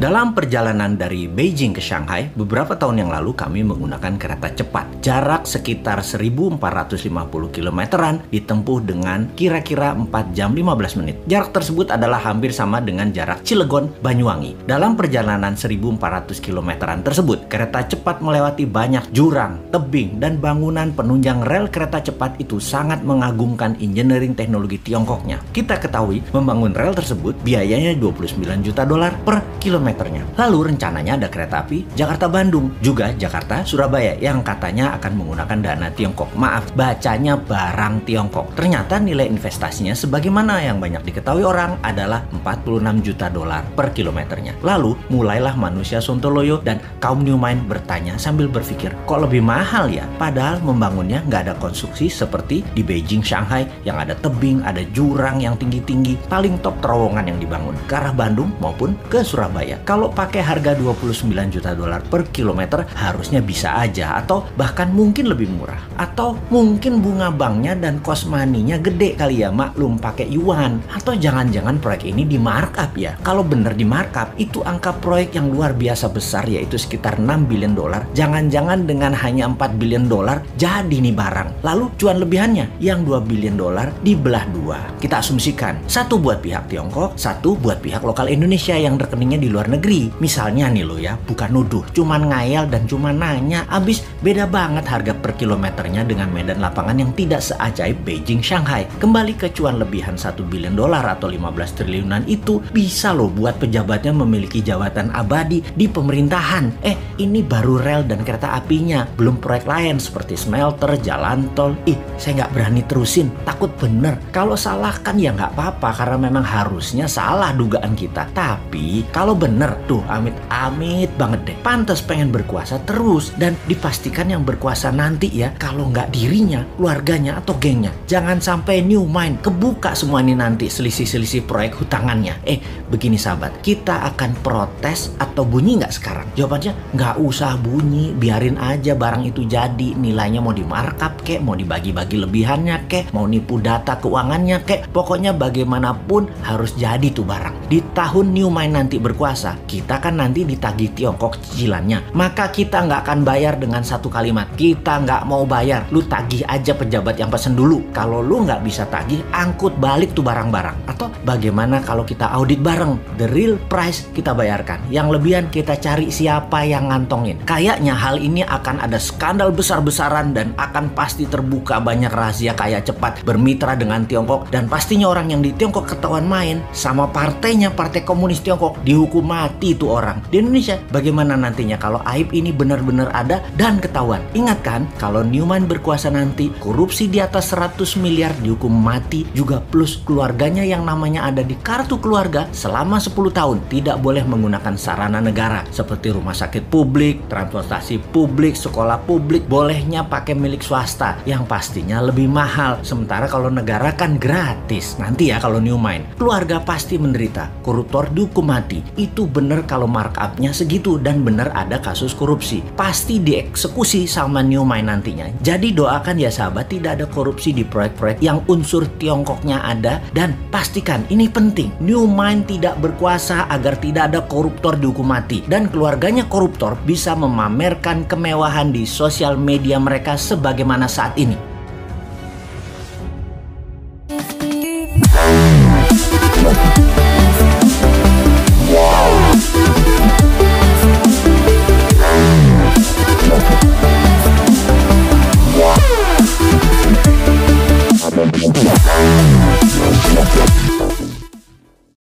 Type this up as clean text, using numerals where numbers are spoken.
Dalam perjalanan dari Beijing ke Shanghai, beberapa tahun yang lalu kami menggunakan kereta cepat. Jarak sekitar 1450 kilometeran ditempuh dengan kira-kira 4 jam 15 menit. Jarak tersebut adalah hampir sama dengan jarak Cilegon, Banyuwangi. Dalam perjalanan 1400 kilometeran tersebut, kereta cepat melewati banyak jurang, tebing, dan bangunan penunjang rel kereta cepat itu sangat mengagumkan engineering teknologi Tiongkoknya. Kita ketahui membangun rel tersebut biayanya $29 juta per kilometernya. Lalu rencananya ada kereta api Jakarta-Bandung, juga Jakarta-Surabaya yang katanya akan menggunakan dana Tiongkok. Maaf, bacanya barang Tiongkok. Ternyata nilai investasinya sebagaimana yang banyak diketahui orang adalah $46 juta per kilometernya. Lalu mulailah manusia sontoloyo dan kaum New Mind bertanya sambil berpikir, kok lebih mahal ya? Padahal membangunnya nggak ada konstruksi seperti di Beijing, Shanghai yang ada tebing, ada jurang yang tinggi-tinggi, paling top terowongan yang dibangun ke arah Bandung maupun ke Surabaya. Kalau pakai harga $29 juta per kilometer harusnya bisa aja, atau bahkan mungkin lebih murah. Atau mungkin bunga banknya dan cost money-nya gede kali ya, maklum pakai yuan. Atau jangan-jangan proyek ini di markup ya. Kalau bener di markup, itu angka proyek yang luar biasa besar, yaitu sekitar $6 billion. Jangan-jangan dengan hanya $4 billion jadi nih barang. Lalu cuan lebihannya yang $2 billion dibelah dua. Kita asumsikan, satu buat pihak Tiongkok, satu buat pihak lokal Indonesia yang rekeningnya di luar negeri. Misalnya nih lo ya, bukan nuduh, cuman ngayal dan cuman nanya, abis beda banget harga per kilometernya dengan medan lapangan yang tidak seajaib Beijing, Shanghai. Kembali ke cuan lebihan $1 billion atau 15 triliunan itu bisa lo buat pejabatnya memiliki jabatan abadi di pemerintahan. Ini baru rel dan kereta apinya, belum proyek lain seperti smelter, jalan tol. Saya nggak berani terusin, takut bener. Kalau salah kan ya nggak apa-apa, karena memang harusnya salah dugaan kita. Tapi kalau bener tuh, amit-amit banget deh, pantas pengen berkuasa terus, dan dipastikan yang berkuasa nanti ya, kalau nggak dirinya, keluarganya, atau gengnya. Jangan sampai New Mind kebuka semua ini nanti selisih-selisih proyek hutangannya. Begini sahabat, kita akan protes atau bunyi nggak sekarang? Jawabannya nggak usah bunyi, biarin aja barang itu jadi. Nilainya mau di markup kek, mau dibagi-bagi lebihannya kek, mau nipu data keuangannya kek, pokoknya bagaimanapun harus jadi tuh barang. Di tahun New Mind nanti berkuasa, kita kan nanti ditagih Tiongkok cicilannya. Maka kita nggak akan bayar dengan satu kalimat, kita nggak mau bayar, lu tagih aja pejabat yang pesen dulu. Kalau lu nggak bisa tagih, angkut balik tuh barang-barang. Atau bagaimana kalau kita audit bareng, the real price kita bayarkan, yang lebihan kita cari siapa yang ngantongin. Kayaknya hal ini akan ada skandal besar-besaran dan akan pasti terbuka banyak rahasia kaya cepat bermitra dengan Tiongkok, dan pastinya orang yang di Tiongkok ketahuan main sama partainya, Partai Komunis Tiongkok, dihukum mati itu orang. Di Indonesia bagaimana nantinya kalau aib ini benar-benar ada dan ketahuan? Ingat kan, kalau New Mind berkuasa nanti, korupsi di atas 100 miliar dihukum mati, juga plus keluarganya yang namanya ada di kartu keluarga selama 10 tahun tidak boleh menggunakan sarana negara seperti rumah sakit publik, transportasi publik, sekolah publik, bolehnya pakai milik swasta yang pastinya lebih mahal. Sementara kalau negara kan gratis. Nanti ya kalau New Mind, keluarga pasti menderita, koruptor dihukum mati. Itu bener kalau markupnya segitu, dan bener ada kasus korupsi, pasti dieksekusi sama New Mind nantinya. Jadi doakan ya sahabat, tidak ada korupsi di proyek-proyek yang unsur Tiongkoknya ada, dan pastikan ini penting, New Mind tidak berkuasa agar tidak ada koruptor dihukum mati dan keluarganya koruptor bisa memamerkan kemewahan di sosial media mereka sebagaimana saat ini.